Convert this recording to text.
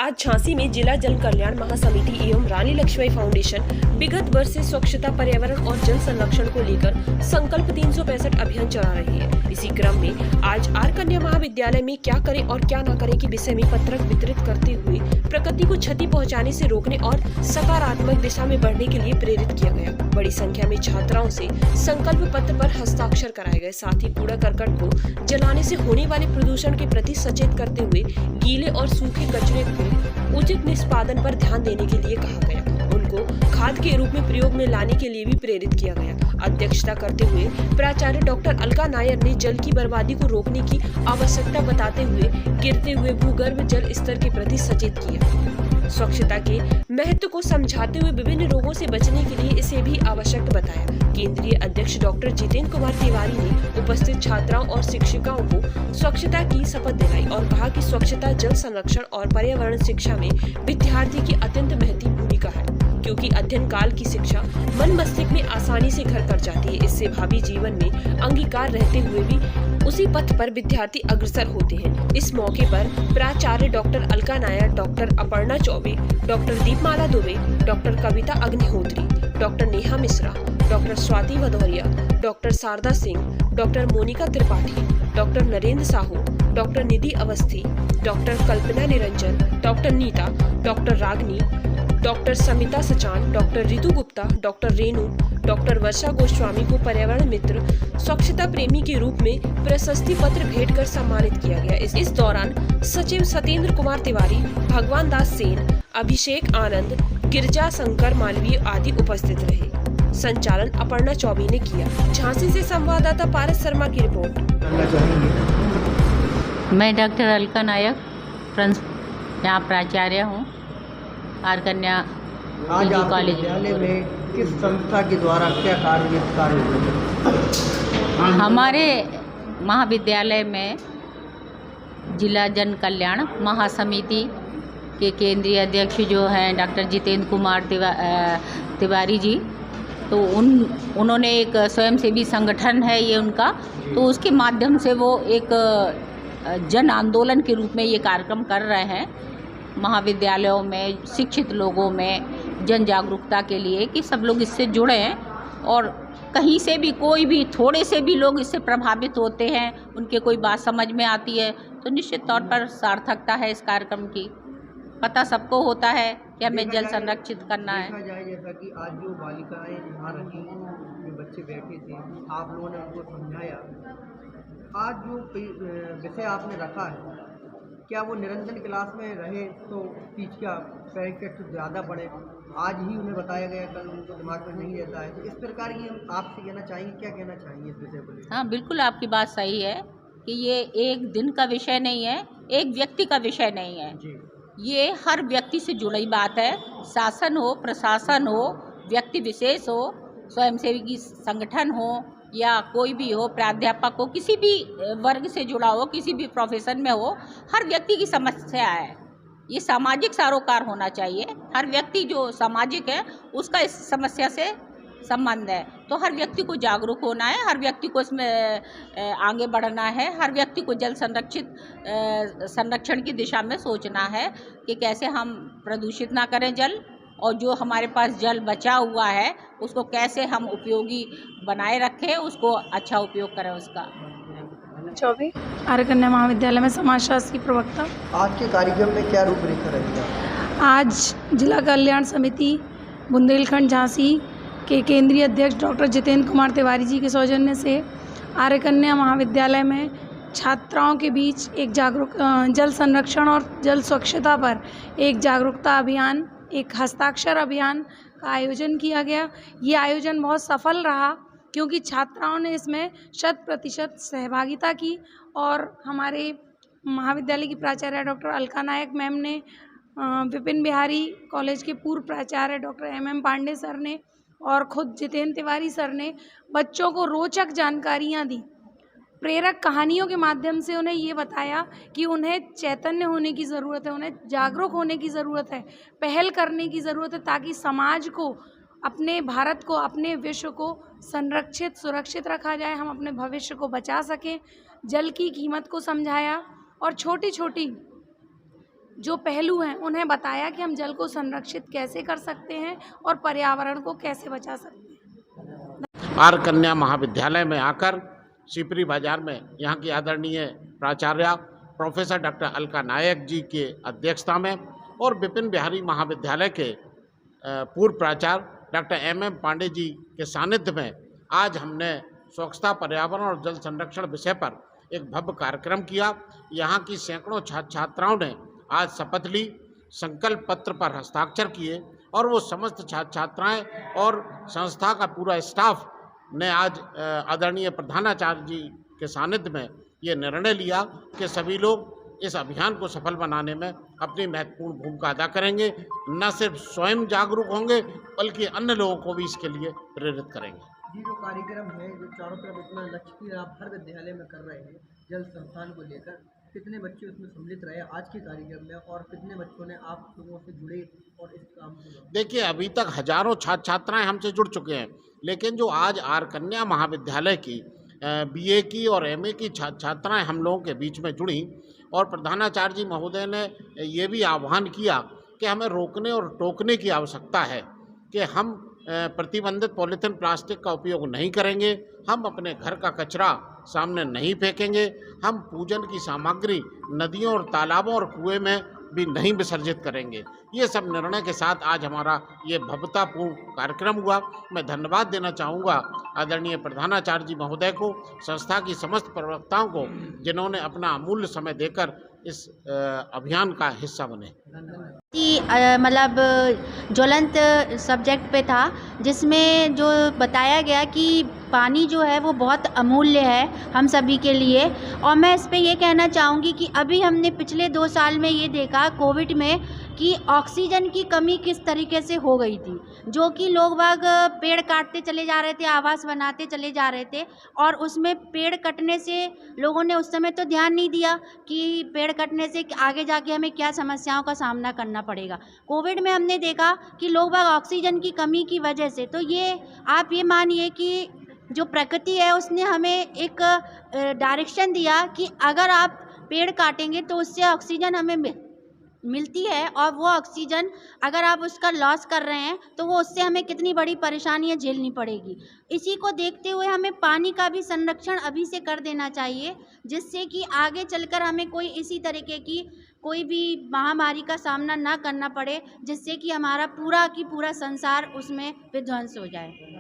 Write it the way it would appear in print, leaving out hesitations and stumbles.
आज झांसी में जिला जल कल्याण महासमिति एवं रानी लक्ष्मीबाई फाउंडेशन विगत वर्ष से स्वच्छता, पर्यावरण और जल संरक्षण को लेकर संकल्प 365 अभियान चला रही है। इसी क्रम में आज आर कन्या महाविद्यालय में क्या करें और क्या न करें के विषय में पत्रक वितरित करते हुए प्रकृति को क्षति पहुंचाने से रोकने और सकारात्मक दिशा में बढ़ने के लिए प्रेरित किया गया। बड़ी संख्या में छात्राओं से संकल्प पत्र पर हस्ताक्षर कराए गए। साथ ही कूड़ा करकट को जलाने से होने वाले प्रदूषण के प्रति सचेत करते हुए गीले और सूखे कचरे को उचित निष्पादन पर ध्यान देने के लिए कहा गया। उनको खाद के रूप में प्रयोग में लाने के लिए भी प्रेरित किया गया। अध्यक्षता करते हुए प्राचार्य डॉक्टर अलका नायर ने जल की बर्बादी को रोकने की आवश्यकता बताते हुए गिरते हुए भूगर्भ जल स्तर के प्रति सचेत किया। स्वच्छता के महत्व को समझाते हुए विभिन्न रोगों से बचने के लिए इसे भी आवश्यक बताया। केंद्रीय अध्यक्ष डॉक्टर जितेंद्र कुमार तिवारी ने उपस्थित छात्राओं और शिक्षिकाओं को स्वच्छता की शपथ दिलाई और कहा कि स्वच्छता, जल संरक्षण और पर्यावरण शिक्षा में विद्यार्थी की अत्यंत महत्वपूर्ण भूमिका है, क्योंकि अध्ययन काल की शिक्षा मन मस्तिष्क में आसानी से घर कर जाती है। इससे भावी जीवन में अंगीकार रहते हुए भी उसी पथ पर विद्यार्थी अग्रसर होते हैं। इस मौके पर प्राचार्य doctor Alka Nair, doctor Aparna Choubey, doctor Deepmala Dubey, doctor Kavita Agnihotri, doctor Neha Mishra, doctor Swati Bhadauria, doctor Sharda Singh, doctor Monika Tripathi, doctor Narendra Sahu, doctor Nidhi Awasthi, doctor Kalpana Niranjan, doctor Neeta, doctor Ragini, doctor Samita Sachan, doctor Ritu Gupta, doctor Renu, doctor Varsha Goswami को पर्यावरण मित्र, स्वच्छता प्रेमी के रूप में प्रशस्ति पत्र भेंट कर सम्मानित किया गया। इस दौरान सचिव सत्येंद्र कुमार तिवारी, भगवान दास सेन, अभिषेक आनंद, गिरजा शंकर मालवीय आदि उपस्थित रहे। संचालन अपर्णा चौबे ने किया। झांसी से संवाददाता पारस शर्मा की रिपोर्ट। मैं डॉक्टर अलका नायक यहाँ प्राचार्य हूँ आर कन्या कॉलेज। विद्यालय में किस संस्था के द्वारा क्या कार्य हमारे महाविद्यालय में जिला जन कल्याण महासमिति के केंद्रीय अध्यक्ष जो हैं डॉक्टर जितेंद्र कुमार तिवारी जी, तो उन्होंने एक स्वयंसेवी संगठन है ये उनका, तो उसके माध्यम से वो एक जन आंदोलन के रूप में ये कार्यक्रम कर रहे हैं महाविद्यालयों में, शिक्षित लोगों में जन जागरूकता के लिए कि सब लोग इससे जुड़े हैं और कहीं से भी कोई भी थोड़े से भी लोग इससे प्रभावित होते हैं, उनके कोई बात समझ में आती है तो निश्चित तौर पर सार्थकता है इस कार्यक्रम की। पता सबको होता है कि हमें जल संरक्षित करना है। देखा जाए जैसा कि आज जो बालिकाएं यहाँ रही, जो बच्चे बैठे थे, आप लोगों ने उनको समझाया। आज जो विषय आपने रखा है, क्या वो निरंजन क्लास में रहे तो टीच का पैकेट ज़्यादा बढ़े? आज ही उन्हें बताया गया, कल उनको दिमाग में नहीं रहता है। तो इस प्रकार की हम आपसे कहना चाहेंगे, क्या कहना चाहेंगे इस विषय को? हाँ, बिल्कुल आपकी बात सही है कि ये एक दिन का विषय नहीं है, एक व्यक्ति का विषय नहीं है जी। ये हर व्यक्ति से जुड़ी बात है। शासन हो, प्रशासन हो, व्यक्ति विशेष हो, स्वयंसेवी संगठन हो या कोई भी हो, प्राध्यापक हो, किसी भी वर्ग से जुड़ा हो, किसी भी प्रोफेशन में हो, हर व्यक्ति की समस्या है। ये सामाजिक सरोकार होना चाहिए। हर व्यक्ति जो सामाजिक है उसका इस समस्या से संबंध है, तो हर व्यक्ति को जागरूक होना है, हर व्यक्ति को इसमें आगे बढ़ना है, हर व्यक्ति को जल संरक्षण की दिशा में सोचना है कि कैसे हम प्रदूषित ना करें जल, और जो हमारे पास जल बचा हुआ है उसको कैसे हम उपयोगी बनाए रखें, उसको अच्छा उपयोग करें उसका। चौबे आर कन्या महाविद्यालय में समाजशास्त्र की प्रवक्ता। आज के कार्यक्रम में क्या रूपरेखा रहेगा? आज जिला कल्याण समिति बुंदेलखंड झांसी के केंद्रीय अध्यक्ष डॉक्टर जितेंद्र कुमार तिवारी जी के सौजन्य से आर्य कन्या महाविद्यालय में छात्राओं के बीच एक जल संरक्षण और जल स्वच्छता पर एक जागरूकता अभियान, एक हस्ताक्षर अभियान का आयोजन किया गया। ये आयोजन बहुत सफल रहा क्योंकि छात्राओं ने इसमें 100% सहभागिता की और हमारे महाविद्यालय की प्राचार्य डॉक्टर अलका नायक मैम ने, विपिन बिहारी कॉलेज के पूर्व प्राचार्य डॉक्टर MM पांडे सर ने और खुद जितेंद्र तिवारी सर ने बच्चों को रोचक जानकारियाँ दी। प्रेरक कहानियों के माध्यम से उन्हें ये बताया कि उन्हें चैतन्य होने की ज़रूरत है, उन्हें जागरूक होने की ज़रूरत है, पहल करने की ज़रूरत है, ताकि समाज को, अपने भारत को, अपने विश्व को संरक्षित, सुरक्षित रखा जाए, हम अपने भविष्य को बचा सकें। जल की कीमत को समझाया और छोटी छोटी जो पहलू हैं उन्हें बताया कि हम जल को संरक्षित कैसे कर सकते हैं और पर्यावरण को कैसे बचा सकते हैं। आर कन्या महाविद्यालय में आकर शिवपुरी बाजार में यहाँ की आदरणीय प्राचार्य प्रोफेसर डॉक्टर अलका नायक जी के अध्यक्षता में और विपिन बिहारी महाविद्यालय के पूर्व प्राचार्य डॉक्टर एम पांडे जी के सानिध्य में आज हमने स्वच्छता, पर्यावरण और जल संरक्षण विषय पर एक भव्य कार्यक्रम किया। यहाँ की सैकड़ों छात्र छात्राओं ने आज शपथ ली, संकल्प पत्र पर हस्ताक्षर किए और वो समस्त छात्र छात्राएँ और संस्था का पूरा स्टाफ ने आज आदरणीय प्रधानाचार्य जी के सानिध्य में ये निर्णय लिया कि सभी लोग इस अभियान को सफल बनाने में अपनी महत्वपूर्ण भूमिका अदा करेंगे। न सिर्फ स्वयं जागरूक होंगे बल्कि अन्य लोगों को भी इसके लिए प्रेरित करेंगे। ये जो कार्यक्रम है, जो चारों तरफ इतना लक्ष्य आप हर विद्यालय में कर रहे हैं जल संस्थान को लेकर, कितने बच्चे उसमें सम्मिलित रहे आज के कार्यक्रम में और कितने बच्चों ने आप लोगों से जुड़े और इस काम को? देखिए, अभी तक हजारों छात्र छात्राएं हमसे जुड़ चुके हैं, लेकिन जो आज आर कन्या महाविद्यालय की बीए की और एमए की छात्राएं हम लोगों के बीच में जुड़ी और प्रधानाचार्य जी महोदय ने ये भी आह्वान किया कि हमें रोकने और टोकने की आवश्यकता है कि हम प्रतिबंधित पॉलीथीन प्लास्टिक का उपयोग नहीं करेंगे, हम अपने घर का कचरा सामने नहीं फेंकेंगे, हम पूजन की सामग्री नदियों और तालाबों और कुएं में भी नहीं विसर्जित करेंगे। ये सब निर्णय के साथ आज हमारा ये भव्यतापूर्ण कार्यक्रम हुआ। मैं धन्यवाद देना चाहूँगा आदरणीय प्रधानाचार्य जी महोदय को, संस्था की समस्त प्रवक्ताओं को, जिन्होंने अपना अमूल्य समय देकर इस अभियान का हिस्सा बने। मतलब ज्वलंत सब्जेक्ट पे था, जिसमें जो बताया गया कि पानी जो है वो बहुत अमूल्य है हम सभी के लिए। और मैं इस पे ये कहना चाहूँगी कि अभी हमने पिछले 2 साल में ये देखा कोविड में कि ऑक्सीजन की कमी किस तरीके से हो गई थी, जो कि लोग बाग पेड़ काटते चले जा रहे थे, आवास बनाते चले जा रहे थे और उसमें पेड़ कटने से लोगों ने उस समय तो ध्यान नहीं दिया कि पेड़ कटने से आगे जाके हमें क्या समस्याओं का सामना करना पड़ेगा। कोविड में हमने देखा कि लोग बाग ऑक्सीजन की कमी की वजह से, तो ये आप ये मानिए कि जो प्रकृति है उसने हमें एक डायरेक्शन दिया कि अगर आप पेड़ काटेंगे तो उससे ऑक्सीजन हमें मिलती है और वो ऑक्सीजन अगर आप उसका लॉस कर रहे हैं तो वो उससे हमें कितनी बड़ी परेशानियां झेलनी पड़ेगी। इसी को देखते हुए हमें पानी का भी संरक्षण अभी से कर देना चाहिए, जिससे कि आगे चलकर हमें कोई इसी तरीके की कोई भी महामारी का सामना ना करना पड़े, जिससे कि हमारा पूरा की पूरा संसार उसमें विध्वंस हो जाए।